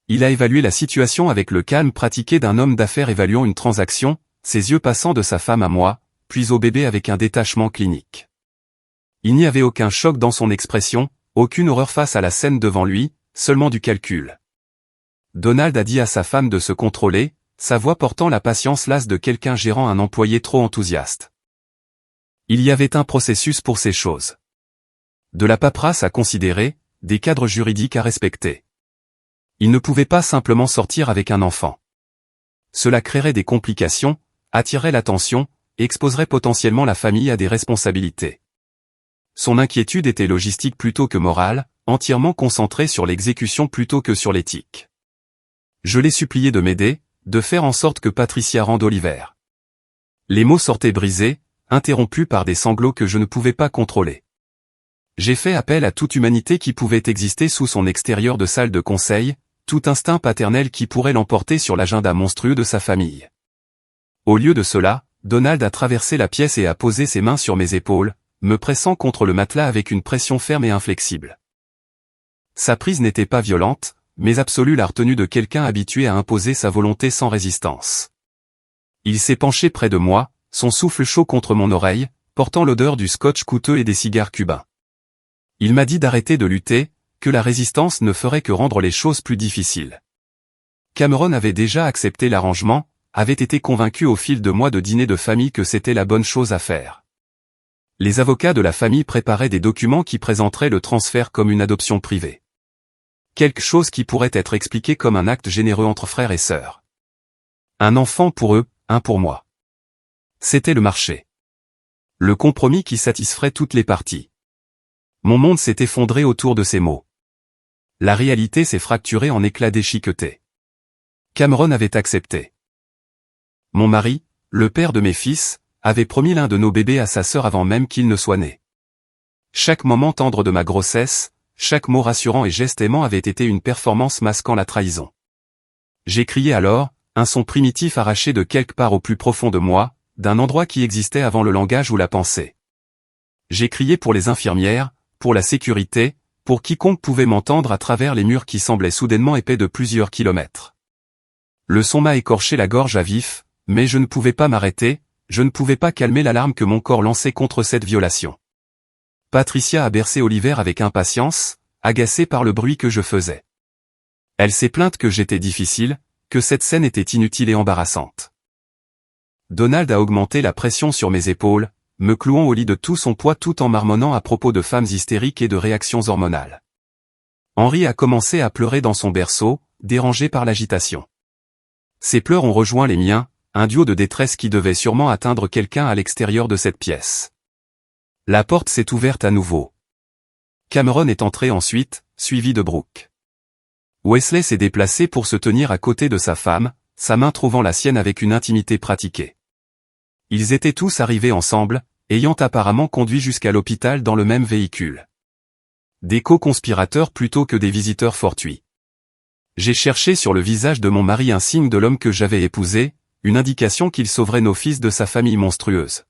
Il a évalué la situation avec le calme pratiqué d'un homme d'affaires évaluant une transaction, ses yeux passant de sa femme à moi, puis au bébé avec un détachement clinique. Il n'y avait aucun choc dans son expression, aucune horreur face à la scène devant lui, seulement du calcul. Donald a dit à sa femme de se contrôler, sa voix portant la patience lasse de quelqu'un gérant un employé trop enthousiaste. Il y avait un processus pour ces choses. De la paperasse à considérer, des cadres juridiques à respecter. Il ne pouvait pas simplement sortir avec un enfant. Cela créerait des complications, attirerait l'attention, et exposerait potentiellement la famille à des responsabilités. Son inquiétude était logistique plutôt que morale, entièrement concentrée sur l'exécution plutôt que sur l'éthique. Je l'ai supplié de m'aider, de faire en sorte que Patricia rende Oliver. Les mots sortaient brisés, interrompus par des sanglots que je ne pouvais pas contrôler. J'ai fait appel à toute humanité qui pouvait exister sous son extérieur de salle de conseil, tout instinct paternel qui pourrait l'emporter sur l'agenda monstrueux de sa famille. Au lieu de cela, Donald a traversé la pièce et a posé ses mains sur mes épaules, me pressant contre le matelas avec une pression ferme et inflexible. Sa prise n'était pas violente, mais absolue, la retenue de quelqu'un habitué à imposer sa volonté sans résistance. Il s'est penché près de moi, son souffle chaud contre mon oreille, portant l'odeur du scotch coûteux et des cigares cubains. Il m'a dit d'arrêter de lutter, que la résistance ne ferait que rendre les choses plus difficiles. Cameron avait déjà accepté l'arrangement, avait été convaincu au fil de mois de dîners de famille que c'était la bonne chose à faire. Les avocats de la famille préparaient des documents qui présenteraient le transfert comme une adoption privée. Quelque chose qui pourrait être expliqué comme un acte généreux entre frères et sœurs. Un enfant pour eux, un pour moi. C'était le marché. Le compromis qui satisferait toutes les parties. Mon monde s'est effondré autour de ces mots. La réalité s'est fracturée en éclats déchiquetés. Cameron avait accepté. Mon mari, le père de mes fils, avait promis l'un de nos bébés à sa sœur avant même qu'il ne soit né. Chaque moment tendre de ma grossesse, chaque mot rassurant et geste aimant avait été une performance masquant la trahison. J'ai crié alors, un son primitif arraché de quelque part au plus profond de moi, d'un endroit qui existait avant le langage ou la pensée. J'ai crié pour les infirmières, pour la sécurité, pour quiconque pouvait m'entendre à travers les murs qui semblaient soudainement épais de plusieurs kilomètres. Le son m'a écorché la gorge à vif, mais je ne pouvais pas m'arrêter, je ne pouvais pas calmer l'alarme que mon corps lançait contre cette violation. Patricia a bercé Oliver avec impatience, agacée par le bruit que je faisais. Elle s'est plainte que j'étais difficile, que cette scène était inutile et embarrassante. Donald a augmenté la pression sur mes épaules, me clouant au lit de tout son poids tout en marmonnant à propos de femmes hystériques et de réactions hormonales. Henry a commencé à pleurer dans son berceau, dérangé par l'agitation. Ses pleurs ont rejoint les miens, un duo de détresse qui devait sûrement atteindre quelqu'un à l'extérieur de cette pièce. La porte s'est ouverte à nouveau. Cameron est entré ensuite, suivi de Brooke. Wesley s'est déplacé pour se tenir à côté de sa femme, sa main trouvant la sienne avec une intimité pratiquée. Ils étaient tous arrivés ensemble, ayant apparemment conduit jusqu'à l'hôpital dans le même véhicule. Des co-conspirateurs plutôt que des visiteurs fortuits. J'ai cherché sur le visage de mon mari un signe de l'homme que j'avais épousé, une indication qu'il sauverait nos fils de sa famille monstrueuse.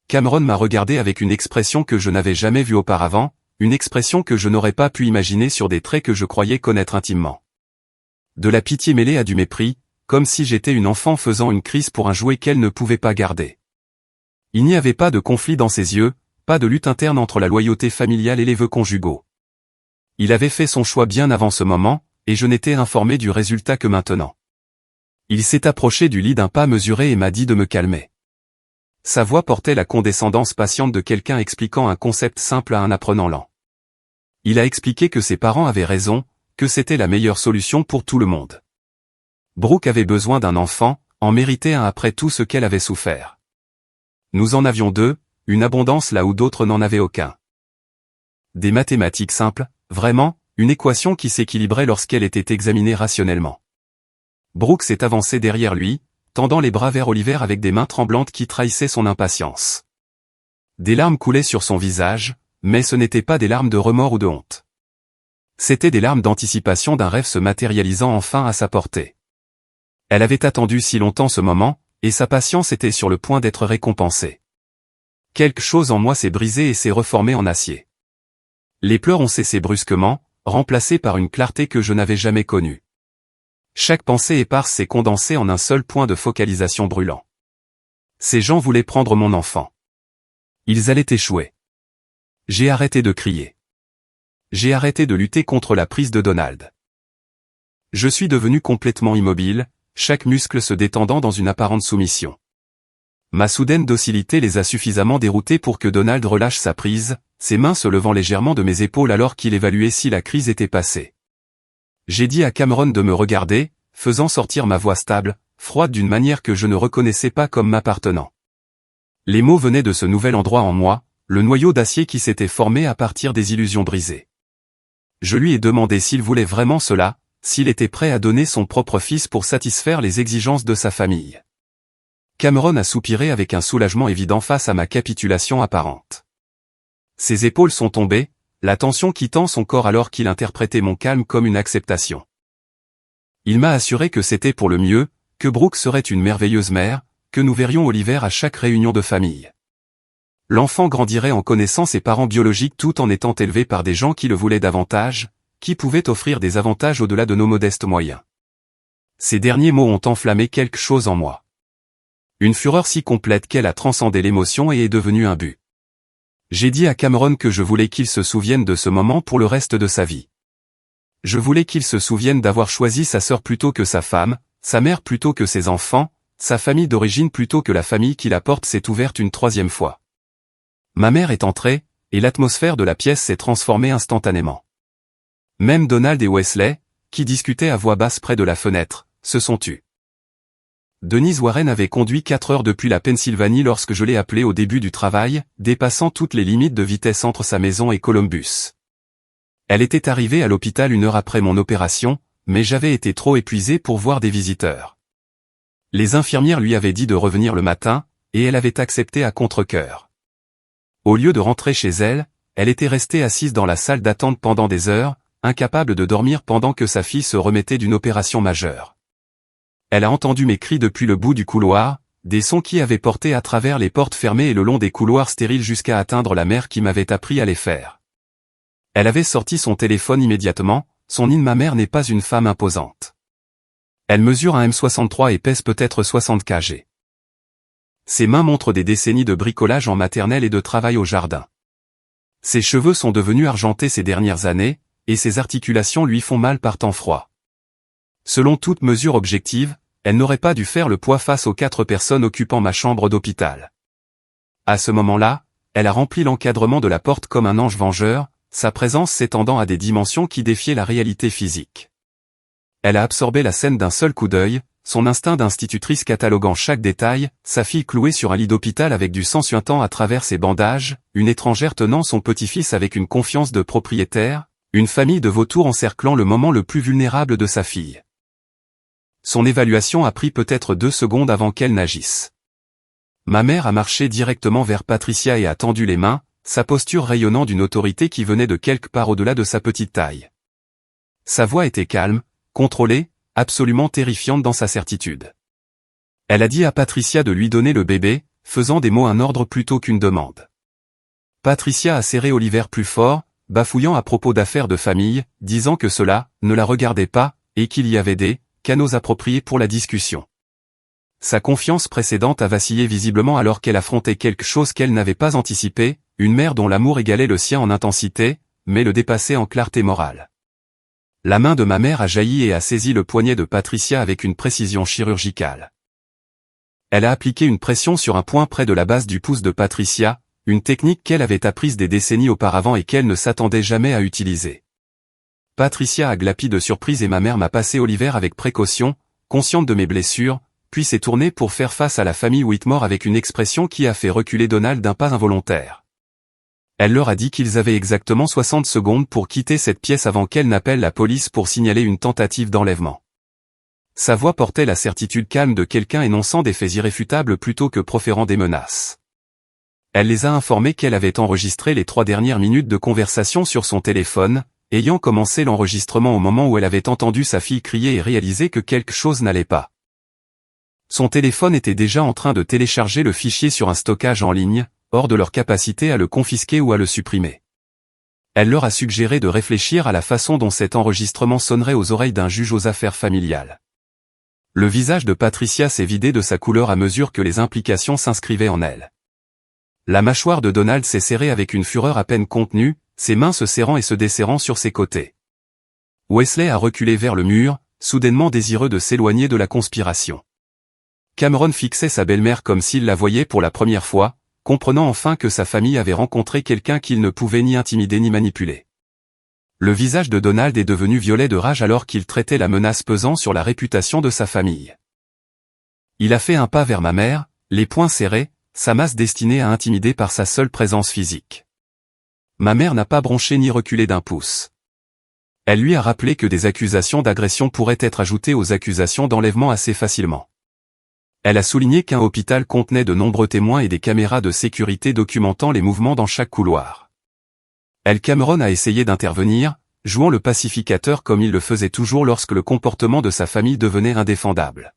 Cameron m'a regardé avec une expression que je n'avais jamais vue auparavant, une expression que je n'aurais pas pu imaginer sur des traits que je croyais connaître intimement. De la pitié mêlée à du mépris, comme si j'étais une enfant faisant une crise pour un jouet qu'elle ne pouvait pas garder. Il n'y avait pas de conflit dans ses yeux, pas de lutte interne entre la loyauté familiale et les vœux conjugaux. Il avait fait son choix bien avant ce moment, et je n'étais informé du résultat que maintenant. Il s'est approché du lit d'un pas mesuré et m'a dit de me calmer. Sa voix portait la condescendance patiente de quelqu'un expliquant un concept simple à un apprenant lent. Il a expliqué que ses parents avaient raison, que c'était la meilleure solution pour tout le monde. Brooke avait besoin d'un enfant, en méritait un après tout ce qu'elle avait souffert. Nous en avions deux, une abondance là où d'autres n'en avaient aucun. Des mathématiques simples, vraiment, une équation qui s'équilibrait lorsqu'elle était examinée rationnellement. Brooke s'est avancé derrière lui, tendant les bras vers Oliver avec des mains tremblantes qui trahissaient son impatience. Des larmes coulaient sur son visage, mais ce n'étaient pas des larmes de remords ou de honte. C'étaient des larmes d'anticipation d'un rêve se matérialisant enfin à sa portée. Elle avait attendu si longtemps ce moment, et sa patience était sur le point d'être récompensée. Quelque chose en moi s'est brisé et s'est reformé en acier. Les pleurs ont cessé brusquement, remplacés par une clarté que je n'avais jamais connue. Chaque pensée éparse s'est condensée en un seul point de focalisation brûlant. Ces gens voulaient prendre mon enfant. Ils allaient échouer. J'ai arrêté de crier. J'ai arrêté de lutter contre la prise de Donald. Je suis devenu complètement immobile, chaque muscle se détendant dans une apparente soumission. Ma soudaine docilité les a suffisamment déroutés pour que Donald relâche sa prise, ses mains se levant légèrement de mes épaules alors qu'il évaluait si la crise était passée. J'ai dit à Cameron de me regarder, faisant sortir ma voix stable, froide d'une manière que je ne reconnaissais pas comme m'appartenant. Les mots venaient de ce nouvel endroit en moi, le noyau d'acier qui s'était formé à partir des illusions brisées. Je lui ai demandé s'il voulait vraiment cela, s'il était prêt à donner son propre fils pour satisfaire les exigences de sa famille. Cameron a soupiré avec un soulagement évident face à ma capitulation apparente. Ses épaules sont tombées, la tension quittant son corps alors qu'il interprétait mon calme comme une acceptation. Il m'a assuré que c'était pour le mieux, que Brooke serait une merveilleuse mère, que nous verrions Oliver à chaque réunion de famille. L'enfant grandirait en connaissant ses parents biologiques tout en étant élevé par des gens qui le voulaient davantage, qui pouvaient offrir des avantages au-delà de nos modestes moyens. Ces derniers mots ont enflammé quelque chose en moi. Une fureur si complète qu'elle a transcendé l'émotion et est devenue un but. J'ai dit à Cameron que je voulais qu'il se souvienne de ce moment pour le reste de sa vie. Je voulais qu'il se souvienne d'avoir choisi sa sœur plutôt que sa femme, sa mère plutôt que ses enfants, sa famille d'origine plutôt que la famille qui la porte s'est ouverte une troisième fois. Ma mère est entrée, et l'atmosphère de la pièce s'est transformée instantanément. Même Donald et Wesley, qui discutaient à voix basse près de la fenêtre, se sont tus. Denise Warren avait conduit 4 heures depuis la Pennsylvanie lorsque je l'ai appelée au début du travail, dépassant toutes les limites de vitesse entre sa maison et Columbus. Elle était arrivée à l'hôpital 1 heure après mon opération, mais j'avais été trop épuisé pour voir des visiteurs. Les infirmières lui avaient dit de revenir le matin, et elle avait accepté à contre-cœur. Au lieu de rentrer chez elle, elle était restée assise dans la salle d'attente pendant des heures, incapable de dormir pendant que sa fille se remettait d'une opération majeure. Elle a entendu mes cris depuis le bout du couloir, des sons qui avaient porté à travers les portes fermées et le long des couloirs stériles jusqu'à atteindre la mère qui m'avait appris à les faire. Elle avait sorti son téléphone immédiatement, ma mère n'est pas une femme imposante. Elle mesure un M63 et pèse peut-être 60 kg. Ses mains montrent des décennies de bricolage en maternelle et de travail au jardin. Ses cheveux sont devenus argentés ces dernières années, et ses articulations lui font mal par temps froid. Selon toute mesure objective, elle n'aurait pas dû faire le poids face aux 4 personnes occupant ma chambre d'hôpital. À ce moment-là, elle a rempli l'encadrement de la porte comme un ange vengeur, sa présence s'étendant à des dimensions qui défiaient la réalité physique. Elle a absorbé la scène d'un seul coup d'œil, son instinct d'institutrice cataloguant chaque détail, sa fille clouée sur un lit d'hôpital avec du sang suintant à travers ses bandages, une étrangère tenant son petit-fils avec une confiance de propriétaire, une famille de vautours encerclant le moment le plus vulnérable de sa fille. Son évaluation a pris peut-être 2 secondes avant qu'elle n'agisse. Ma mère a marché directement vers Patricia et a tendu les mains, sa posture rayonnant d'une autorité qui venait de quelque part au-delà de sa petite taille. Sa voix était calme, contrôlée, absolument terrifiante dans sa certitude. Elle a dit à Patricia de lui donner le bébé, faisant des mots un ordre plutôt qu'une demande. Patricia a serré Oliver plus fort, bafouillant à propos d'affaires de famille, disant que cela ne la regardait pas, et qu'il y avait des canaux appropriés pour la discussion. Sa confiance précédente a vacillé visiblement alors qu'elle affrontait quelque chose qu'elle n'avait pas anticipé, une mère dont l'amour égalait le sien en intensité, mais le dépassait en clarté morale. La main de ma mère a jailli et a saisi le poignet de Patricia avec une précision chirurgicale. Elle a appliqué une pression sur un point près de la base du pouce de Patricia, une technique qu'elle avait apprise des décennies auparavant et qu'elle ne s'attendait jamais à utiliser. Patricia a glapi de surprise et ma mère m'a passé Oliver avec précaution, consciente de mes blessures, puis s'est tournée pour faire face à la famille Whitmore avec une expression qui a fait reculer Donald d'un pas involontaire. Elle leur a dit qu'ils avaient exactement 60 secondes pour quitter cette pièce avant qu'elle n'appelle la police pour signaler une tentative d'enlèvement. Sa voix portait la certitude calme de quelqu'un énonçant des faits irréfutables plutôt que proférant des menaces. Elle les a informés qu'elle avait enregistré les 3 dernières minutes de conversation sur son téléphone, ayant commencé l'enregistrement au moment où elle avait entendu sa fille crier et réalisé que quelque chose n'allait pas. Son téléphone était déjà en train de télécharger le fichier sur un stockage en ligne, hors de leur capacité à le confisquer ou à le supprimer. Elle leur a suggéré de réfléchir à la façon dont cet enregistrement sonnerait aux oreilles d'un juge aux affaires familiales. Le visage de Patricia s'est vidé de sa couleur à mesure que les implications s'inscrivaient en elle. La mâchoire de Donald s'est serrée avec une fureur à peine contenue, ses mains se serrant et se desserrant sur ses côtés. Wesley a reculé vers le mur, soudainement désireux de s'éloigner de la conspiration. Cameron fixait sa belle-mère comme s'il la voyait pour la première fois, comprenant enfin que sa famille avait rencontré quelqu'un qu'il ne pouvait ni intimider ni manipuler. Le visage de Donald est devenu violet de rage alors qu'il traitait la menace pesant sur la réputation de sa famille. Il a fait un pas vers ma mère, les poings serrés, sa masse destinée à intimider par sa seule présence physique. Ma mère n'a pas bronché ni reculé d'un pouce. Elle lui a rappelé que des accusations d'agression pourraient être ajoutées aux accusations d'enlèvement assez facilement. Elle a souligné qu'un hôpital contenait de nombreux témoins et des caméras de sécurité documentant les mouvements dans chaque couloir. Cameron a essayé d'intervenir, jouant le pacificateur comme il le faisait toujours lorsque le comportement de sa famille devenait indéfendable.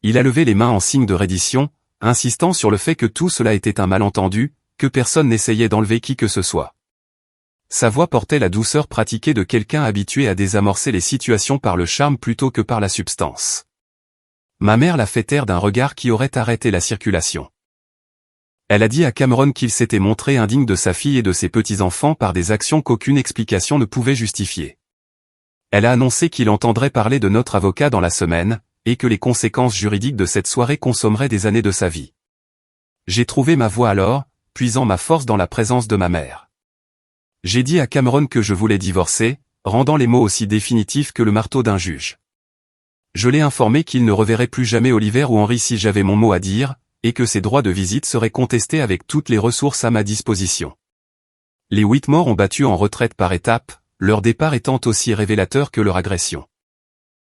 Il a levé les mains en signe de reddition, insistant sur le fait que tout cela était un malentendu, que personne n'essayait d'enlever qui que ce soit. Sa voix portait la douceur pratiquée de quelqu'un habitué à désamorcer les situations par le charme plutôt que par la substance. Ma mère l'a fait taire d'un regard qui aurait arrêté la circulation. Elle a dit à Cameron qu'il s'était montré indigne de sa fille et de ses petits-enfants par des actions qu'aucune explication ne pouvait justifier. Elle a annoncé qu'il entendrait parler de notre avocat dans la semaine, et que les conséquences juridiques de cette soirée consommeraient des années de sa vie. J'ai trouvé ma voix alors, puisant ma force dans la présence de ma mère. J'ai dit à Cameron que je voulais divorcer, rendant les mots aussi définitifs que le marteau d'un juge. Je l'ai informé qu'il ne reverrait plus jamais Oliver ou Henry si j'avais mon mot à dire, et que ses droits de visite seraient contestés avec toutes les ressources à ma disposition. Les Whitmore ont battu en retraite par étapes, leur départ étant aussi révélateur que leur agression.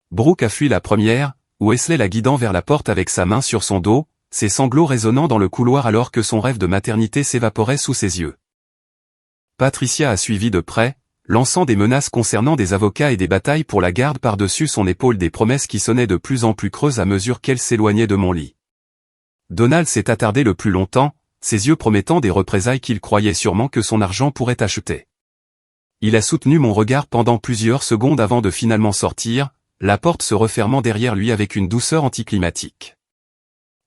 Brooke a fui la première, Wesley la guidant vers la porte avec sa main sur son dos, ses sanglots résonnant dans le couloir alors que son rêve de maternité s'évaporait sous ses yeux. Patricia a suivi de près, lançant des menaces concernant des avocats et des batailles pour la garde par-dessus son épaule, des promesses qui sonnaient de plus en plus creuses à mesure qu'elle s'éloignait de mon lit. Donald s'est attardé le plus longtemps, ses yeux promettant des représailles qu'il croyait sûrement que son argent pourrait acheter. Il a soutenu mon regard pendant plusieurs secondes avant de finalement sortir, la porte se refermant derrière lui avec une douceur anticlimatique.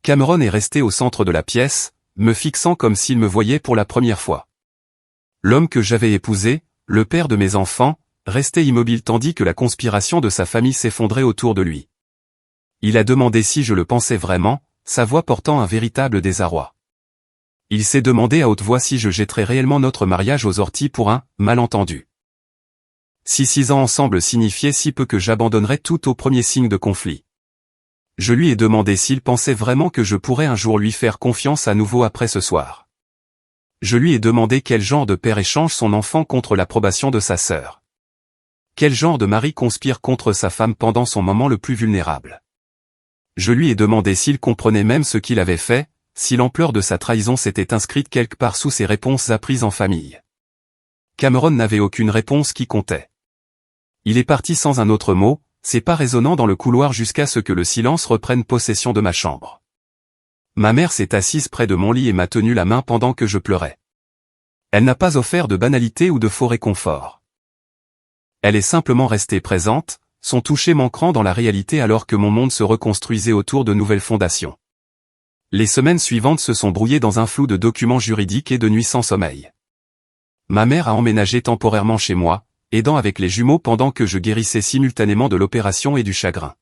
Cameron est resté au centre de la pièce, me fixant comme s'il me voyait pour la première fois. L'homme que j'avais épousé, le père de mes enfants, restait immobile tandis que la conspiration de sa famille s'effondrait autour de lui. Il a demandé si je le pensais vraiment, sa voix portant un véritable désarroi. Il s'est demandé à haute voix si je jetterais réellement notre mariage aux orties pour un malentendu. Si 6 ans ensemble signifiaient si peu que j'abandonnerais tout au premier signe de conflit. Je lui ai demandé s'il pensait vraiment que je pourrais un jour lui faire confiance à nouveau après ce soir. Je lui ai demandé quel genre de père échange son enfant contre l'approbation de sa sœur. Quel genre de mari conspire contre sa femme pendant son moment le plus vulnérable. Je lui ai demandé s'il comprenait même ce qu'il avait fait, si l'ampleur de sa trahison s'était inscrite quelque part sous ses réponses apprises en famille. Cameron n'avait aucune réponse qui comptait. Il est parti sans un autre mot, ses pas résonnant dans le couloir jusqu'à ce que le silence reprenne possession de ma chambre. Ma mère s'est assise près de mon lit et m'a tenu la main pendant que je pleurais. Elle n'a pas offert de banalité ou de faux réconfort. Elle est simplement restée présente, son toucher m'ancrant dans la réalité alors que mon monde se reconstruisait autour de nouvelles fondations. Les semaines suivantes se sont brouillées dans un flou de documents juridiques et de nuits sans sommeil. Ma mère a emménagé temporairement chez moi, aidant avec les jumeaux pendant que je guérissais simultanément de l'opération et du chagrin.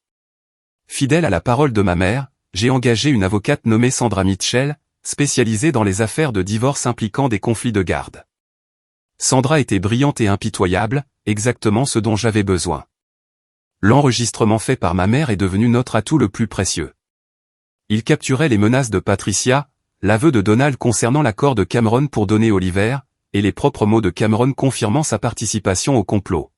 Fidèle à la parole de ma mère, j'ai engagé une avocate nommée Sandra Mitchell, spécialisée dans les affaires de divorce impliquant des conflits de garde. Sandra était brillante et impitoyable, exactement ce dont j'avais besoin. L'enregistrement fait par ma mère est devenu notre atout le plus précieux. Il capturait les menaces de Patricia, l'aveu de Donald concernant l'accord de Cameron pour donner Oliver, et les propres mots de Cameron confirmant sa participation au complot.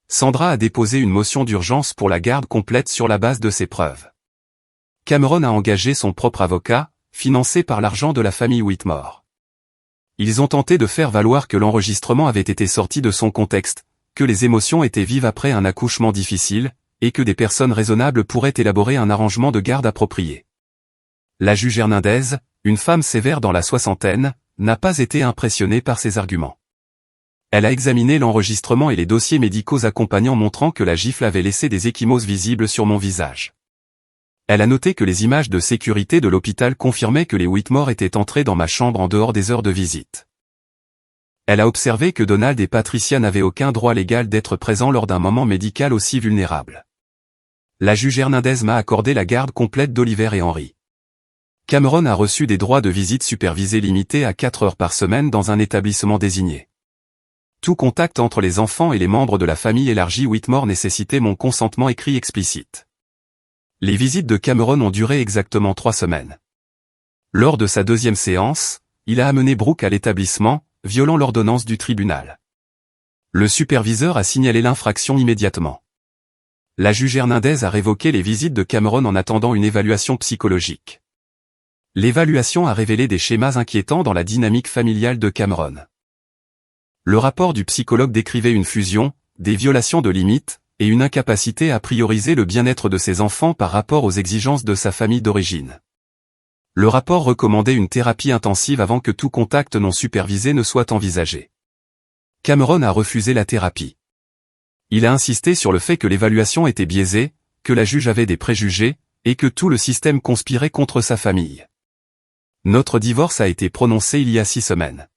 Sandra a déposé une motion d'urgence pour la garde complète sur la base de ces preuves. Cameron a engagé son propre avocat, financé par l'argent de la famille Whitmore. Ils ont tenté de faire valoir que l'enregistrement avait été sorti de son contexte, que les émotions étaient vives après un accouchement difficile, et que des personnes raisonnables pourraient élaborer un arrangement de garde approprié. La juge Hernandez, une femme sévère dans la soixantaine, n'a pas été impressionnée par ces arguments. Elle a examiné l'enregistrement et les dossiers médicaux accompagnants montrant que la gifle avait laissé des ecchymoses visibles sur mon visage. Elle a noté que les images de sécurité de l'hôpital confirmaient que les Whitmore étaient entrés dans ma chambre en dehors des heures de visite. Elle a observé que Donald et Patricia n'avaient aucun droit légal d'être présents lors d'un moment médical aussi vulnérable. La juge Hernandez m'a accordé la garde complète d'Oliver et Henry. Cameron a reçu des droits de visite supervisés limités à 4 heures par semaine dans un établissement désigné. Tout contact entre les enfants et les membres de la famille élargie Whitmore nécessitait mon consentement écrit explicite. Les visites de Cameron ont duré exactement 3 semaines. Lors de sa deuxième séance, il a amené Brooke à l'établissement, violant l'ordonnance du tribunal. Le superviseur a signalé l'infraction immédiatement. La juge Hernandez a révoqué les visites de Cameron en attendant une évaluation psychologique. L'évaluation a révélé des schémas inquiétants dans la dynamique familiale de Cameron. Le rapport du psychologue décrivait une fusion, des violations de limites, et une incapacité à prioriser le bien-être de ses enfants par rapport aux exigences de sa famille d'origine. Le rapport recommandait une thérapie intensive avant que tout contact non supervisé ne soit envisagé. Cameron a refusé la thérapie. Il a insisté sur le fait que l'évaluation était biaisée, que la juge avait des préjugés, et que tout le système conspirait contre sa famille. Notre divorce a été prononcé il y a 6 semaines.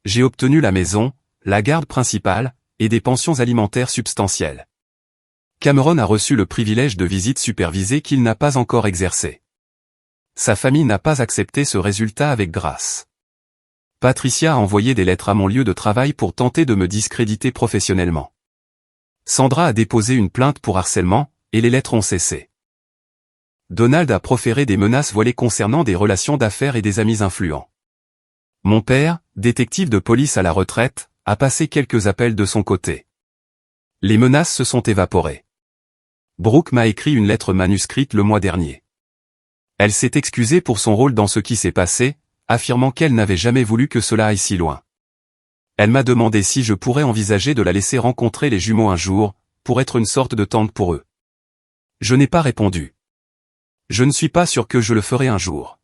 J'ai obtenu la maison, la garde principale, et des pensions alimentaires substantielles. Cameron a reçu le privilège de visite supervisée qu'il n'a pas encore exercé. Sa famille n'a pas accepté ce résultat avec grâce. Patricia a envoyé des lettres à mon lieu de travail pour tenter de me discréditer professionnellement. Sandra a déposé une plainte pour harcèlement, et les lettres ont cessé. Donald a proféré des menaces voilées concernant des relations d'affaires et des amis influents. Mon père, détective de police à la retraite, a passé quelques appels de son côté. Les menaces se sont évaporées. Brooke m'a écrit une lettre manuscrite le mois dernier. Elle s'est excusée pour son rôle dans ce qui s'est passé, affirmant qu'elle n'avait jamais voulu que cela aille si loin. Elle m'a demandé si je pourrais envisager de la laisser rencontrer les jumeaux un jour, pour être une sorte de tante pour eux. Je n'ai pas répondu. Je ne suis pas sûr que je le ferai un jour.